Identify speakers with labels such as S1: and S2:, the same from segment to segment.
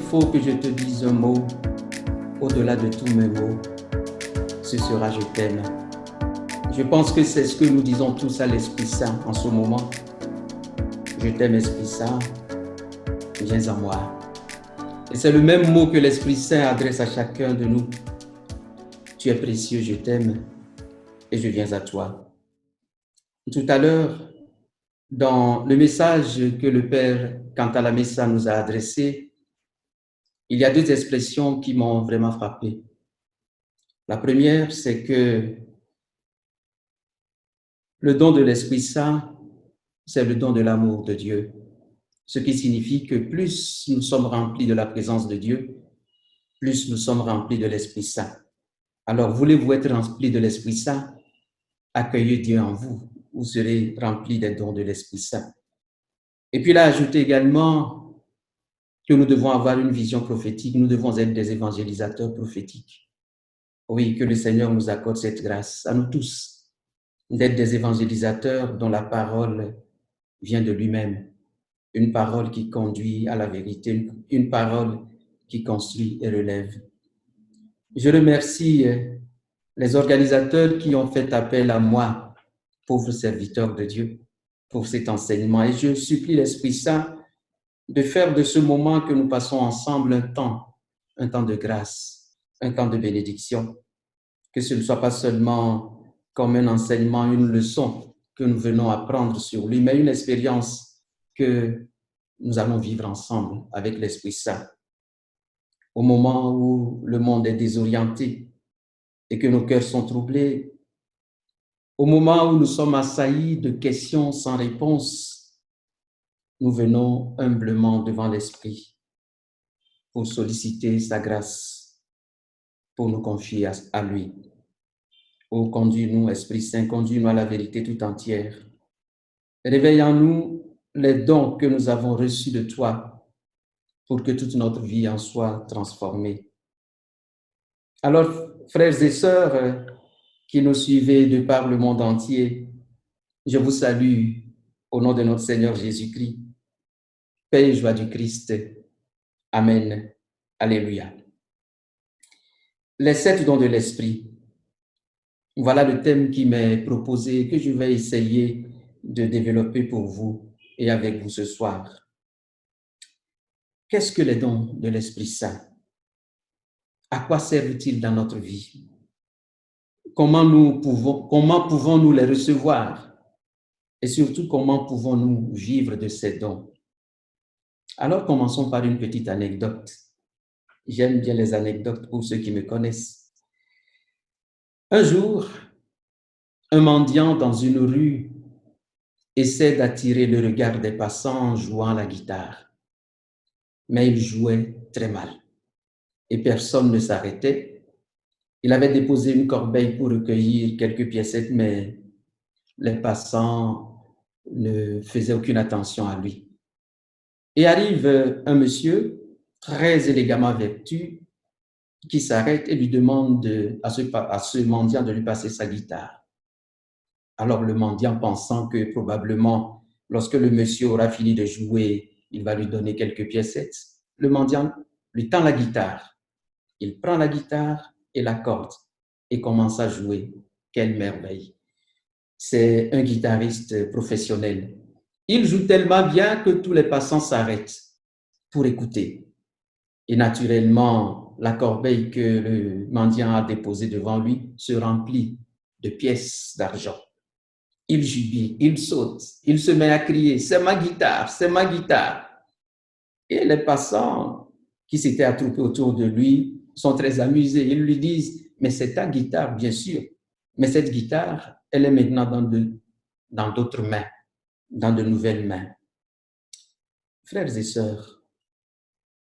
S1: faut que je te dise un mot, au-delà de tous mes mots, ce sera je t'aime. Je pense que c'est ce que nous disons tous à l'Esprit Saint en ce moment. Je t'aime, Esprit Saint, viens à moi. Et c'est le même mot que l'Esprit Saint adresse à chacun de nous. Tu es précieux, je t'aime, et je viens à toi. Tout à l'heure, dans le message que le Père, quant à la Messa, nous a adressé, il y a deux expressions qui m'ont vraiment frappé. La première, c'est que le don de l'Esprit Saint, c'est le don de l'amour de Dieu. Ce qui signifie que plus nous sommes remplis de la présence de Dieu, plus nous sommes remplis de l'Esprit Saint. Alors, voulez-vous être remplis de l'Esprit Saint? Accueillez Dieu en vous. Vous serez remplis des dons de l'Esprit Saint. Et puis, il a ajouté également que nous devons avoir une vision prophétique. Nous devons être des évangélisateurs prophétiques. Oui, que le Seigneur nous accorde cette grâce à nous tous, d'être des évangélisateurs dont la parole vient de lui-même. Une parole qui conduit à la vérité, une parole qui construit et relève. Je remercie les organisateurs qui ont fait appel à moi, pauvre serviteur de Dieu, pour cet enseignement. Et je supplie l'Esprit Saint de faire de ce moment que nous passons ensemble un temps de grâce, un temps de bénédiction. Que ce ne soit pas seulement comme un enseignement, une leçon que nous venons apprendre sur lui, mais une expérience que nous allons vivre ensemble avec l'Esprit Saint. Au moment où le monde est désorienté et que nos cœurs sont troublés, au moment où nous sommes assaillis de questions sans réponse, nous venons humblement devant l'Esprit pour solliciter sa grâce, pour nous confier à lui. Oh, conduis-nous, Esprit Saint, conduis-nous à la vérité tout entière. Réveille en nous les dons que nous avons reçus de toi pour que toute notre vie en soit transformée. Alors, frères et sœurs qui nous suivez de par le monde entier, je vous salue au nom de notre Seigneur Jésus-Christ. Paix et joie du Christ. Amen. Alléluia. Les 7 dons de l'Esprit. Voilà le thème qui m'est proposé, que je vais essayer de développer pour vous et avec vous ce soir. Qu'est-ce que les dons de l'Esprit Saint? À quoi servent-ils dans notre vie? Comment pouvons-nous les recevoir? Et surtout, comment pouvons-nous vivre de ces dons? Alors, commençons par une petite anecdote. J'aime bien les anecdotes pour ceux qui me connaissent. Un jour, un mendiant dans une rue essaie d'attirer le regard des passants en jouant la guitare. Mais il jouait très mal et personne ne s'arrêtait. Il avait déposé une corbeille pour recueillir quelques piécettes, mais les passants ne faisaient aucune attention à lui. Et arrive un monsieur très élégamment vêtu qui s'arrête et lui demande à ce mendiant de lui passer sa guitare. Alors le mendiant, pensant que probablement lorsque le monsieur aura fini de jouer, il va lui donner quelques piécettes, le mendiant lui tend la guitare. Il prend la guitare et l'accorde et commence à jouer. Quelle merveille! C'est un guitariste professionnel. Il joue tellement bien que tous les passants s'arrêtent pour écouter. Et naturellement, la corbeille que le mendiant a déposée devant lui se remplit de pièces d'argent. Il jubile, il saute, il se met à crier « C'est ma guitare, c'est ma guitare !» Et les passants qui s'étaient attroupés autour de lui sont très amusés. Ils lui disent « Mais c'est ta guitare, bien sûr. Mais cette guitare, elle est maintenant dans d'autres mains, dans de nouvelles mains. » Frères et sœurs,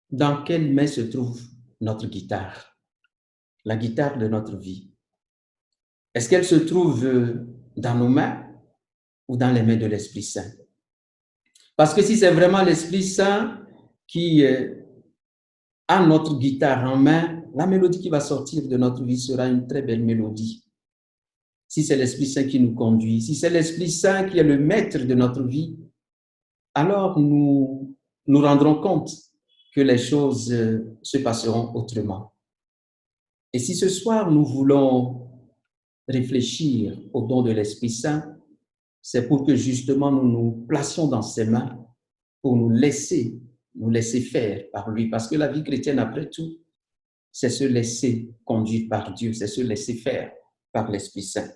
S1: dans quelle main se trouve notre guitare? La guitare de notre vie. Est-ce qu'elle se trouve dans nos mains ou dans les mains de l'Esprit Saint? Parce que si c'est vraiment l'Esprit Saint qui a notre guitare en main, la mélodie qui va sortir de notre vie sera une très belle mélodie. Si c'est l'Esprit Saint qui nous conduit, si c'est l'Esprit Saint qui est le maître de notre vie, alors nous nous rendrons compte que les choses se passeront autrement. Et si ce soir nous voulons réfléchir au don de l'Esprit Saint, c'est pour que justement nous nous placions dans ses mains, pour nous laisser faire par lui. Parce que la vie chrétienne, après tout, c'est se laisser conduire par Dieu, c'est se laisser faire par l'Esprit Saint.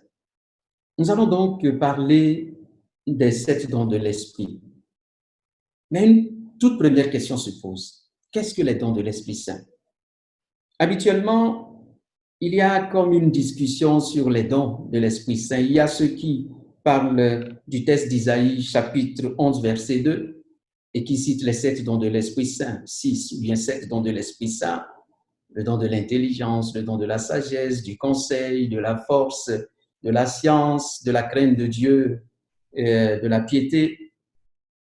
S1: Nous allons donc parler des 7 dons de l'Esprit. Mais une toute première question se pose. Qu'est-ce que les dons de l'Esprit Saint? Habituellement, il y a comme une discussion sur les dons de l'Esprit Saint. Il y a ceux qui parlent du texte d'Isaïe, chapitre 11, verset 2, et qui citent les 7 dons de l'Esprit Saint, 6 ou bien 7 dons de l'Esprit Saint, le don de l'intelligence, le don de la sagesse, du conseil, de la force, de la science, de la crainte de Dieu, de la piété.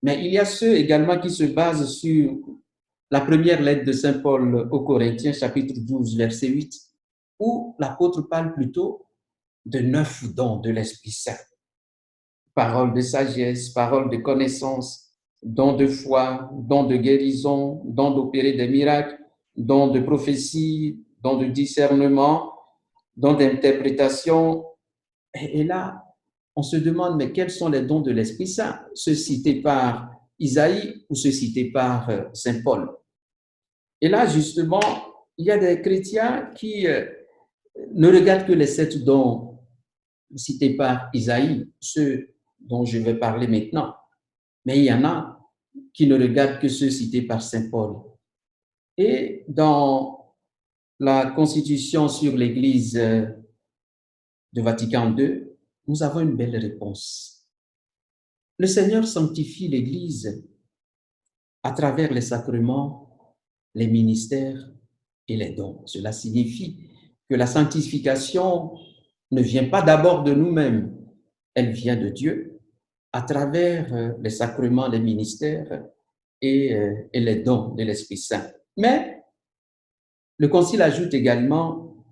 S1: Mais il y a ceux également qui se basent sur la première lettre de Saint Paul aux Corinthiens, chapitre 12, verset 8, où l'apôtre parle plutôt de 9 dons de l'Esprit Saint. Parole de sagesse, parole de connaissance, don de foi, don de guérison, don d'opérer des miracles, don de prophétie, don de discernement, don d'interprétation. Et là, on se demande, mais quels sont les dons de l'Esprit Saint? Ceux cités par Isaïe ou ceux cités par Saint Paul? Et là, justement, il y a des chrétiens qui ne regardent que les 7 dons cités par Isaïe, ceux dont je vais parler maintenant. Mais il y en a qui ne regardent que ceux cités par Saint Paul. Et dans la Constitution sur l'Église de Vatican II, nous avons une belle réponse. Le Seigneur sanctifie l'Église à travers les sacrements, les ministères et les dons. Cela signifie que la sanctification ne vient pas d'abord de nous-mêmes, elle vient de Dieu à travers les sacrements, les ministères et les dons de l'Esprit Saint. Mais le Concile ajoute également,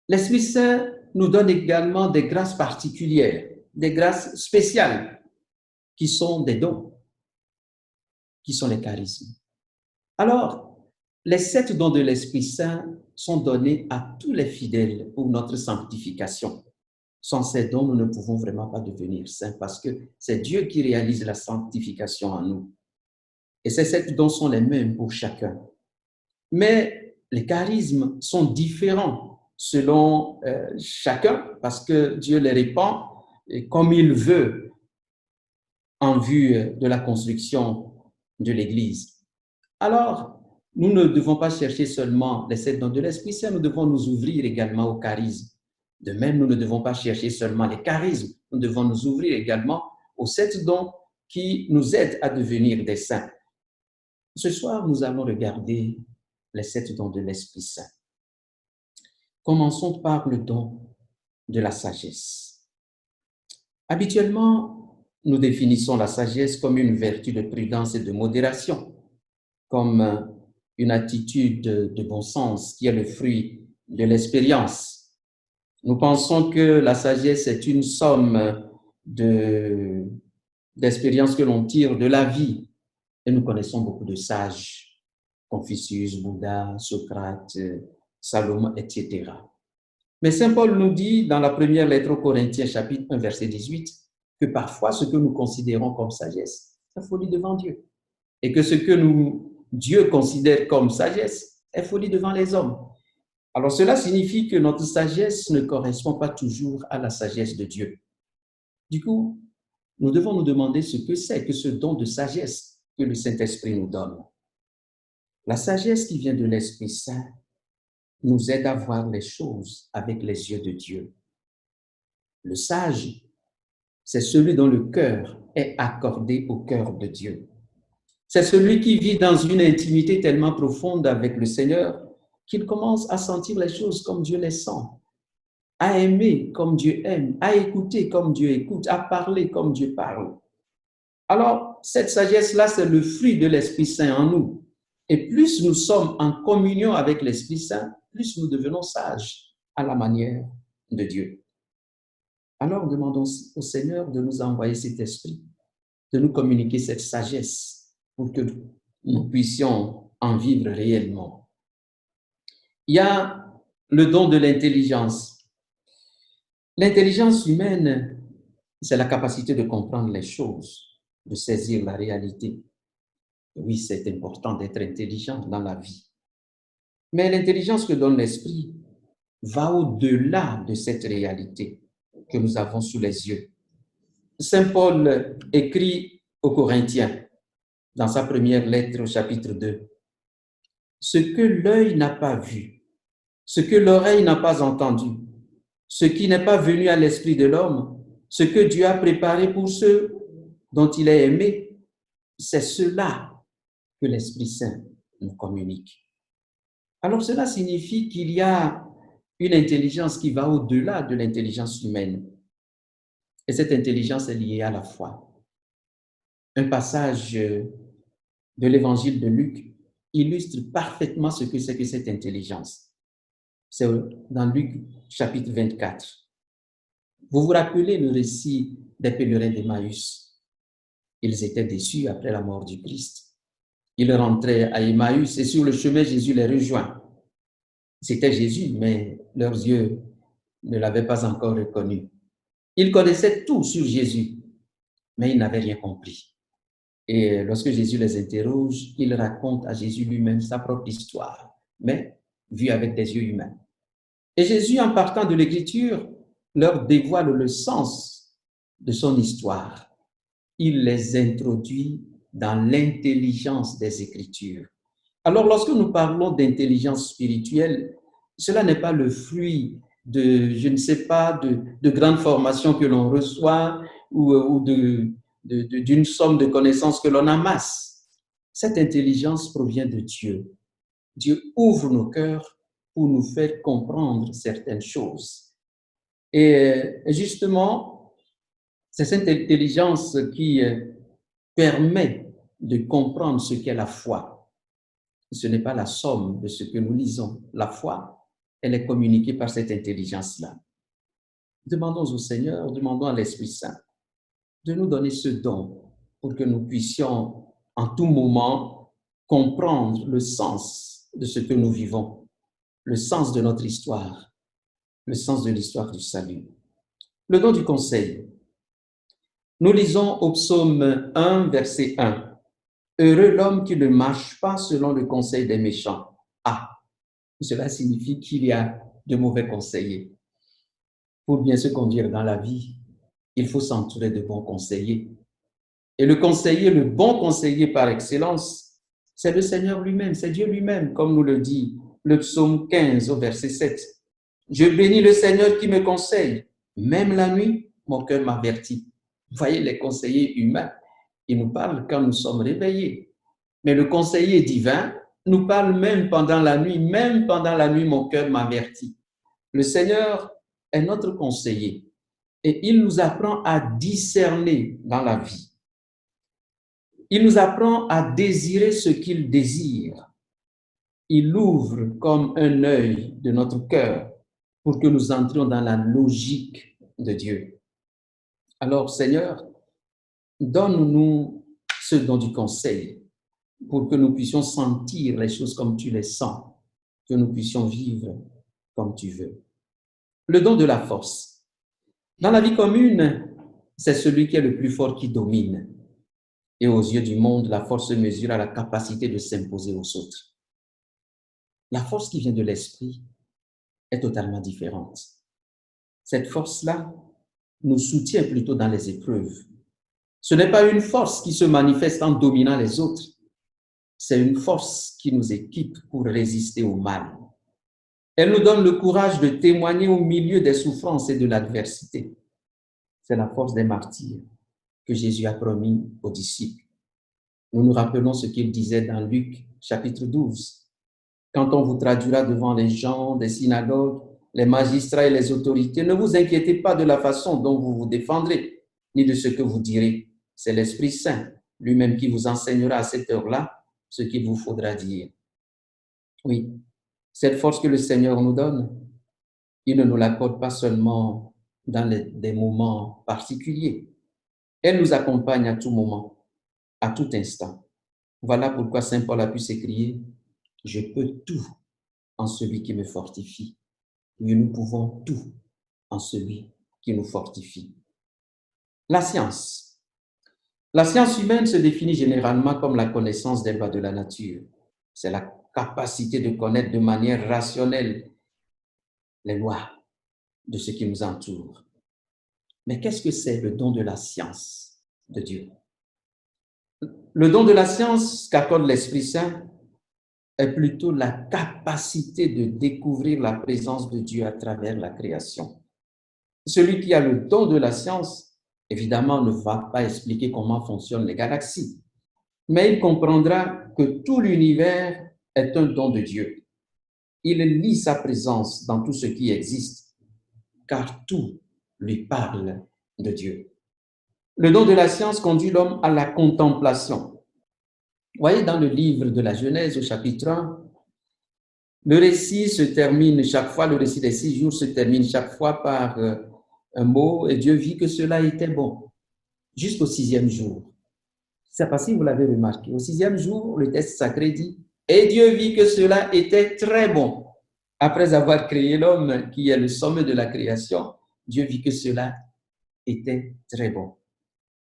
S1: l'Esprit Saint nous donne également des grâces particulières, des grâces spéciales, qui sont des dons, qui sont les charismes. Alors, les 7 dons de l'Esprit Saint sont donnés à tous les fidèles pour notre sanctification. Sans ces dons, nous ne pouvons vraiment pas devenir saints parce que c'est Dieu qui réalise la sanctification en nous. Et ces 7 dons sont les mêmes pour chacun. Mais les charismes sont différents selon chacun parce que Dieu les répand comme il veut en vue de la construction de l'Église. Alors, nous ne devons pas chercher seulement les 7 dons de l'Esprit Saint, nous devons nous ouvrir également au charisme. De même, nous ne devons pas chercher seulement les charismes, nous devons nous ouvrir également aux 7 dons qui nous aident à devenir des saints. Ce soir, nous allons regarder les 7 dons de l'Esprit Saint. Commençons par le don de la sagesse. Habituellement, nous définissons la sagesse comme une vertu de prudence et de modération, comme une attitude de bon sens qui est le fruit de l'expérience. Nous pensons que la sagesse est une somme d'expériences que l'on tire de la vie. Et nous connaissons beaucoup de sages, Confucius, Bouddha, Socrate, Salomon, etc. Mais Saint Paul nous dit dans la première lettre aux Corinthiens, chapitre 1, verset 18, que parfois ce que nous considérons comme sagesse, c'est folie devant Dieu. Et que ce que Dieu considère comme sagesse est folie devant les hommes. Alors cela signifie que notre sagesse ne correspond pas toujours à la sagesse de Dieu. Du coup, nous devons nous demander ce que c'est que ce don de sagesse que le Saint-Esprit nous donne. La sagesse qui vient de l'Esprit Saint nous aide à voir les choses avec les yeux de Dieu. Le sage, c'est celui dont le cœur est accordé au cœur de Dieu. C'est celui qui vit dans une intimité tellement profonde avec le Seigneur qu'il commence à sentir les choses comme Dieu les sent, à aimer comme Dieu aime, à écouter comme Dieu écoute, à parler comme Dieu parle. Alors, cette sagesse-là, c'est le fruit de l'Esprit Saint en nous. Et plus nous sommes en communion avec l'Esprit Saint, plus nous devenons sages à la manière de Dieu. Alors, demandons au Seigneur de nous envoyer cet esprit, de nous communiquer cette sagesse pour que nous puissions en vivre réellement. Il y a le don de l'intelligence. L'intelligence humaine, c'est la capacité de comprendre les choses, de saisir la réalité. Oui, c'est important d'être intelligent dans la vie. Mais l'intelligence que donne l'esprit va au-delà de cette réalité que nous avons sous les yeux. Saint Paul écrit aux Corinthiens, dans sa première lettre au chapitre 2, « Ce que l'œil n'a pas vu, ce que l'oreille n'a pas entendu, ce qui n'est pas venu à l'esprit de l'homme, ce que Dieu a préparé pour ceux dont il est aimé, c'est cela que l'Esprit Saint nous communique. » Alors cela signifie qu'il y a une intelligence qui va au-delà de l'intelligence humaine. Et cette intelligence est liée à la foi. Un passage de l'évangile de Luc illustre parfaitement ce que c'est que cette intelligence. C'est dans Luc chapitre 24. Vous vous rappelez le récit des pèlerins d'Emmaüs? Ils étaient déçus après la mort du Christ. Ils rentraient à Emmaüs et sur le chemin, Jésus les rejoint. C'était Jésus, mais leurs yeux ne l'avaient pas encore reconnu. Ils connaissaient tout sur Jésus, mais ils n'avaient rien compris. Et lorsque Jésus les interroge, ils racontent à Jésus lui-même sa propre histoire, mais vue avec des yeux humains. Et Jésus, en partant de l'Écriture, leur dévoile le sens de son histoire. Il les introduit dans l'intelligence des Écritures. Alors, lorsque nous parlons d'intelligence spirituelle, cela n'est pas le fruit de, je ne sais pas, de grandes formations que l'on reçoit ou d'une somme de connaissances que l'on amasse. Cette intelligence provient de Dieu. Dieu ouvre nos cœurs pour nous faire comprendre certaines choses. Et justement, c'est cette intelligence qui permet de comprendre ce qu'est la foi. Ce n'est pas la somme de ce que nous lisons. La foi, elle est communiquée par cette intelligence-là. Demandons au Seigneur, demandons à l'Esprit Saint de nous donner ce don pour que nous puissions en tout moment comprendre le sens de ce que nous vivons, le sens de notre histoire, le sens de l'histoire du salut. Le don du conseil. Nous lisons au psaume 1, verset 1. Heureux l'homme qui ne marche pas selon le conseil des méchants. Ah, cela signifie qu'il y a de mauvais conseillers. Pour bien se conduire dans la vie, il faut s'entourer de bons conseillers. Et le conseiller, le bon conseiller par excellence, c'est le Seigneur lui-même, c'est Dieu lui-même, comme nous le dit le psaume 15 au verset 7. Je bénis le Seigneur qui me conseille. Même la nuit, mon cœur m'avertit. Vous voyez, les conseillers humains, ils nous parlent quand nous sommes réveillés. Mais le conseiller divin nous parle même pendant la nuit. Même pendant la nuit, mon cœur m'avertit. Le Seigneur est notre conseiller et il nous apprend à discerner dans la vie. Il nous apprend à désirer ce qu'il désire. Il ouvre comme un œil de notre cœur pour que nous entrions dans la logique de Dieu. Alors, Seigneur, donne-nous ce don du conseil pour que nous puissions sentir les choses comme tu les sens, que nous puissions vivre comme tu veux. Le don de la force. Dans la vie commune, c'est celui qui est le plus fort qui domine. Et aux yeux du monde, la force se mesure à la capacité de s'imposer aux autres. La force qui vient de l'esprit est totalement différente. Cette force-là nous soutient plutôt dans les épreuves. Ce n'est pas une force qui se manifeste en dominant les autres. C'est une force qui nous équipe pour résister au mal. Elle nous donne le courage de témoigner au milieu des souffrances et de l'adversité. C'est la force des martyrs que Jésus a promis aux disciples. Nous nous rappelons ce qu'il disait dans Luc, chapitre 12. Quand on vous traduira devant les gens des synagogues, les magistrats et les autorités, ne vous inquiétez pas de la façon dont vous vous défendrez, ni de ce que vous direz. C'est l'Esprit Saint lui-même qui vous enseignera à cette heure-là ce qu'il vous faudra dire. Oui, cette force que le Seigneur nous donne, il ne nous l'accorde pas seulement dans des moments particuliers. Elle nous accompagne à tout moment, à tout instant. Voilà pourquoi Saint Paul a pu s'écrier « Je peux tout en celui qui me fortifie ». Oui, nous pouvons tout en celui qui nous fortifie. La science. La science humaine se définit généralement comme la connaissance des lois de la nature. C'est la capacité de connaître de manière rationnelle les lois de ce qui nous entoure. Mais qu'est-ce que c'est le don de la science de Dieu? Le don de la science qu'accorde l'Esprit Saint est plutôt la capacité de découvrir la présence de Dieu à travers la création. Celui qui a le don de la science, évidemment, ne va pas expliquer comment fonctionnent les galaxies, mais il comprendra que tout l'univers est un don de Dieu. Il lie sa présence dans tout ce qui existe, car tout lui parle de Dieu. Le don de la science conduit l'homme à la contemplation. Vous voyez, dans le livre de la Genèse, au chapitre 1, le récit se termine chaque fois, le récit des 6 jours se termine chaque fois par un mot, et Dieu vit que cela était bon, jusqu'au 6e jour. C'est pas si vous l'avez remarqué. Au 6e jour, le texte sacré dit, et Dieu vit que cela était très bon. Après avoir créé l'homme, qui est le sommet de la création, Dieu vit que cela était très bon.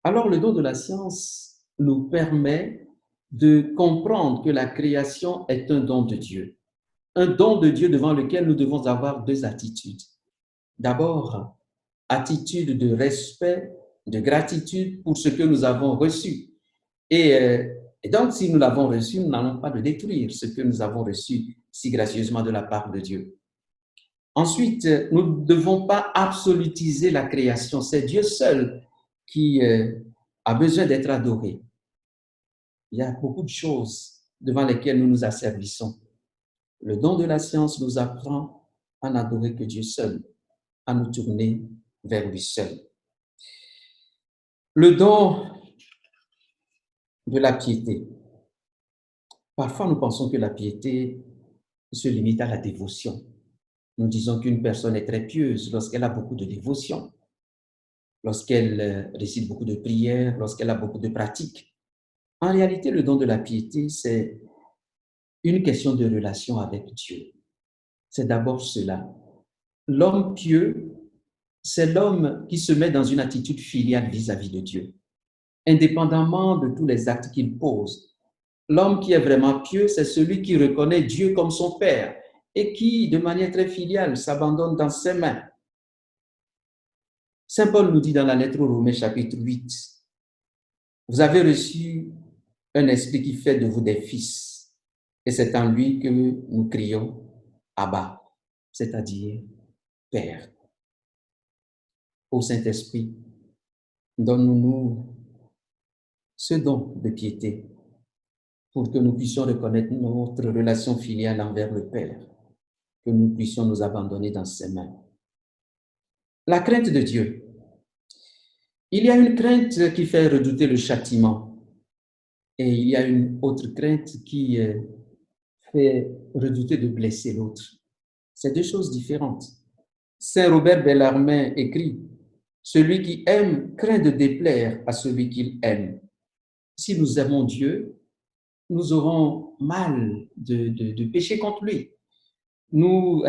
S1: Alors, le don de la science nous permet de comprendre que la création est un don de Dieu. Un don de Dieu devant lequel nous devons avoir 2 attitudes. D'abord, attitude de respect, de gratitude pour ce que nous avons reçu. Et donc, si nous l'avons reçu, nous n'allons pas le détruire, ce que nous avons reçu si gracieusement de la part de Dieu. Ensuite, nous ne devons pas absolutiser la création. C'est Dieu seul qui a besoin d'être adoré. Il y a beaucoup de choses devant lesquelles nous nous asservissons. Le don de la science nous apprend à n'adorer que Dieu seul, à nous tourner vers lui seul. Le don de la piété. Parfois, nous pensons que la piété se limite à la dévotion. Nous disons qu'une personne est très pieuse lorsqu'elle a beaucoup de dévotion, lorsqu'elle récite beaucoup de prières, lorsqu'elle a beaucoup de pratiques. En réalité, le don de la piété, c'est une question de relation avec Dieu. C'est d'abord cela. L'homme pieux, c'est l'homme qui se met dans une attitude filiale vis-à-vis de Dieu, indépendamment de tous les actes qu'il pose. L'homme qui est vraiment pieux, c'est celui qui reconnaît Dieu comme son Père et qui, de manière très filiale, s'abandonne dans ses mains. Saint Paul nous dit dans la lettre aux Romains, chapitre 8, « Vous avez reçu un esprit qui fait de vous des fils, et c'est en lui que nous crions « Abba », c'est-à-dire « Père ». Ô Saint-Esprit, donne-nous ce don de piété pour que nous puissions reconnaître notre relation filiale envers le Père, que nous puissions nous abandonner dans ses mains. La crainte de Dieu. Il y a une crainte qui fait redouter le châtiment et il y a une autre crainte qui fait redouter de blesser l'autre. C'est 2 choses différentes. Saint Robert Bellarmine écrit « Celui qui aime craint de déplaire à celui qu'il aime ». Si nous aimons Dieu, nous aurons mal de pécher contre lui. Nous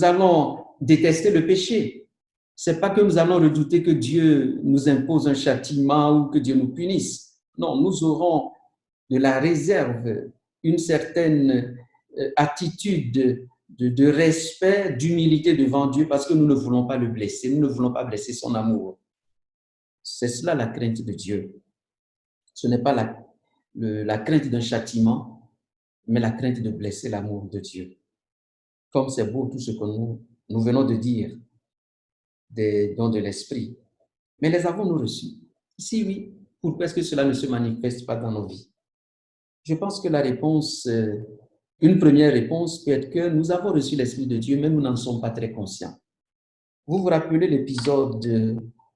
S1: allons détester le péché. Ce n'est pas que nous allons redouter que Dieu nous impose un châtiment ou que Dieu nous punisse. Non, nous aurons de la réserve, une certaine attitude de respect, d'humilité devant Dieu parce que nous ne voulons pas le blesser, nous ne voulons pas blesser son amour. C'est cela la crainte de Dieu. Ce n'est pas la crainte d'un châtiment, mais la crainte de blesser l'amour de Dieu. Comme c'est beau tout ce que nous venons de dire des dons de l'Esprit. Mais les avons-nous reçus? Si oui, pourquoi est-ce que cela ne se manifeste pas dans nos vies? Je pense que la réponse, une première réponse peut être que nous avons reçu l'Esprit de Dieu, mais nous n'en sommes pas très conscients. Vous vous rappelez l'épisode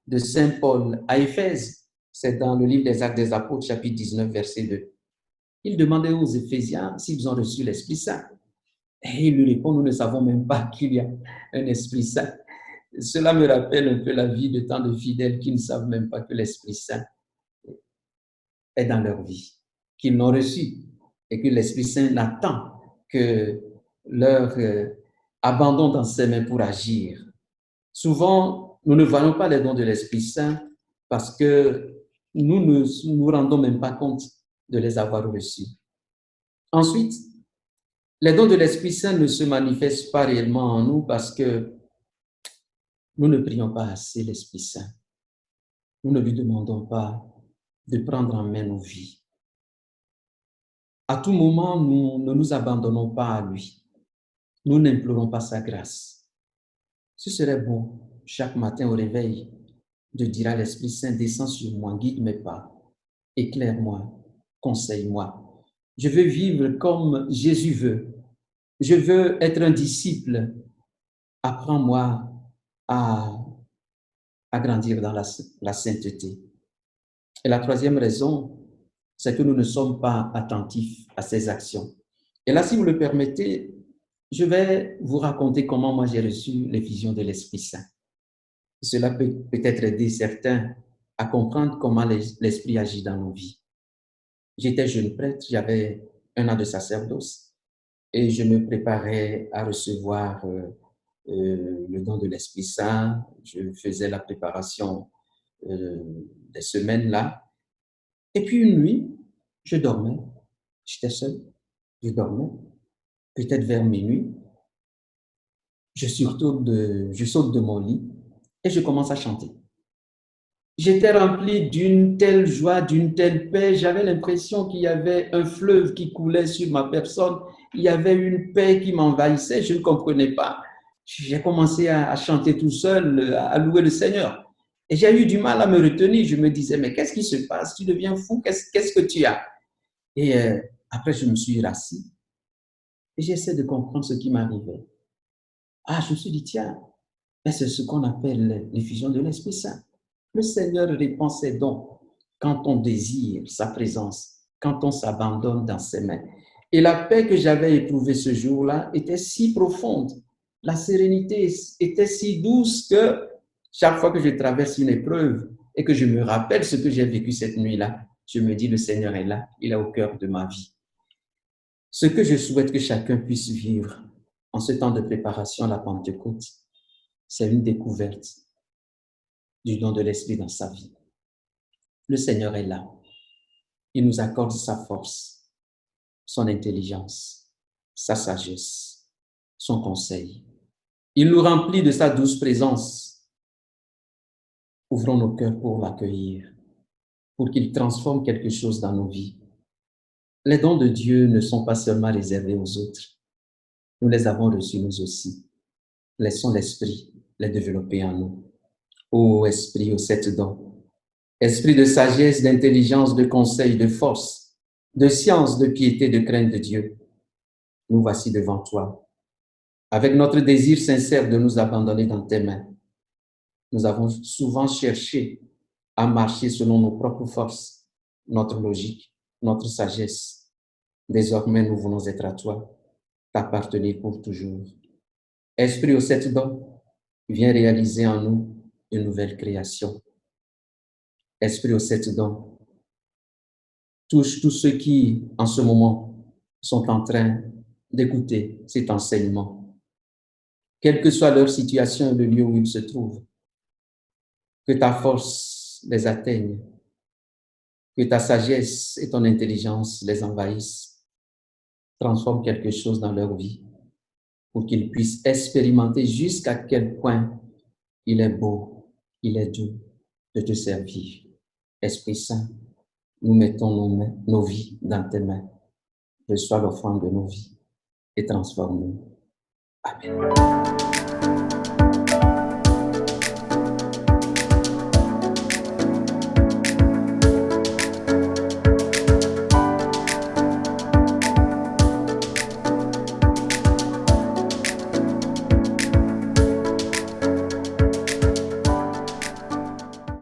S1: de Saint Paul à Éphèse? C'est dans le livre des Actes des Apôtres, chapitre 19, verset 2. Il demandait aux Éphésiens s'ils ont reçu l'Esprit Saint. Et il lui répond, nous ne savons même pas qu'il y a un Esprit Saint. Cela me rappelle un peu la vie de tant de fidèles qui ne savent même pas que l'Esprit Saint est dans leur vie, qu'ils l'ont reçu et que l'Esprit Saint n'attend que leur abandon dans ses mains pour agir. Souvent, nous ne voyons pas les dons de l'Esprit Saint parce que nous ne nous rendons même pas compte de les avoir reçus. Ensuite, les dons de l'Esprit Saint ne se manifestent pas réellement en nous parce que nous ne prions pas assez l'Esprit Saint. Nous ne lui demandons pas de prendre en main nos vies. À tout moment, nous ne nous abandonnons pas à lui. Nous n'implorons pas sa grâce. Ce serait bon, chaque matin au réveil, de dire à l'Esprit Saint, descends sur moi, guide mes pas, éclaire-moi, conseille-moi. Je veux vivre comme Jésus veut. Je veux être un disciple. Apprends-moi à grandir dans la sainteté. Et la troisième raison, c'est que nous ne sommes pas attentifs à ses actions. Et là, si vous le permettez, je vais vous raconter comment moi j'ai reçu les visions de l'Esprit Saint. Cela peut peut-être aider certains à comprendre comment l'Esprit agit dans nos vies. J'étais jeune prêtre, j'avais 1 an de sacerdoce et je me préparais à recevoir le don de l'Esprit Saint. Je faisais la préparation des semaines là. Et puis une nuit, je dormais. J'étais seul. Je dormais. Peut-être vers minuit. Je saute de mon lit et je commence à chanter. J'étais rempli d'une telle joie, d'une telle paix. J'avais l'impression qu'il y avait un fleuve qui coulait sur ma personne. Il y avait une paix qui m'envahissait. Je ne comprenais pas. J'ai commencé à chanter tout seul, à louer le Seigneur. Et j'ai eu du mal à me retenir. Je me disais, mais qu'est-ce qui se passe? Tu deviens fou? Qu'est-ce que tu as? Et après, je me suis rassis et j'essaie de comprendre ce qui m'arrivait. Ah, je me suis dit, tiens, c'est ce qu'on appelle l'effusion de l'Esprit Saint. Le Seigneur répand ses dons quand on désire sa présence, quand on s'abandonne dans ses mains. Et la paix que j'avais éprouvée ce jour-là était si profonde. La sérénité était si douce que chaque fois que je traverse une épreuve et que je me rappelle ce que j'ai vécu cette nuit-là, je me dis, le Seigneur est là, il est au cœur de ma vie. Ce que je souhaite que chacun puisse vivre en ce temps de préparation à la Pentecôte, c'est une découverte du don de l'Esprit dans sa vie. Le Seigneur est là. Il nous accorde sa force, son intelligence, sa sagesse, son conseil. Il nous remplit de sa douce présence. Ouvrons nos cœurs pour l'accueillir, pour qu'il transforme quelque chose dans nos vies. Les dons de Dieu ne sont pas seulement réservés aux autres. Nous les avons reçus nous aussi. Laissons l'Esprit les développer en nous. Ô Esprit, aux 7 dons, Esprit de sagesse, d'intelligence, de conseil, de force, de science, de piété, de crainte de Dieu, nous voici devant toi, avec notre désir sincère de nous abandonner dans tes mains. Nous avons souvent cherché à marcher selon nos propres forces, notre logique, notre sagesse. Désormais, nous voulons être à toi, t'appartenir pour toujours. Esprit aux 7 dons, viens réaliser en nous une nouvelle création. Esprit aux 7 dons, touche tous ceux qui, en ce moment, sont en train d'écouter cet enseignement. Quelle que soit leur situation et le lieu où ils se trouvent, que ta force les atteigne, que ta sagesse et ton intelligence les envahissent, transforme quelque chose dans leur vie pour qu'ils puissent expérimenter jusqu'à quel point il est beau, il est doux de te servir. Esprit Saint, nous mettons nos vies dans tes mains. Reçois l'offrande de nos vies et transforme-nous. Amen.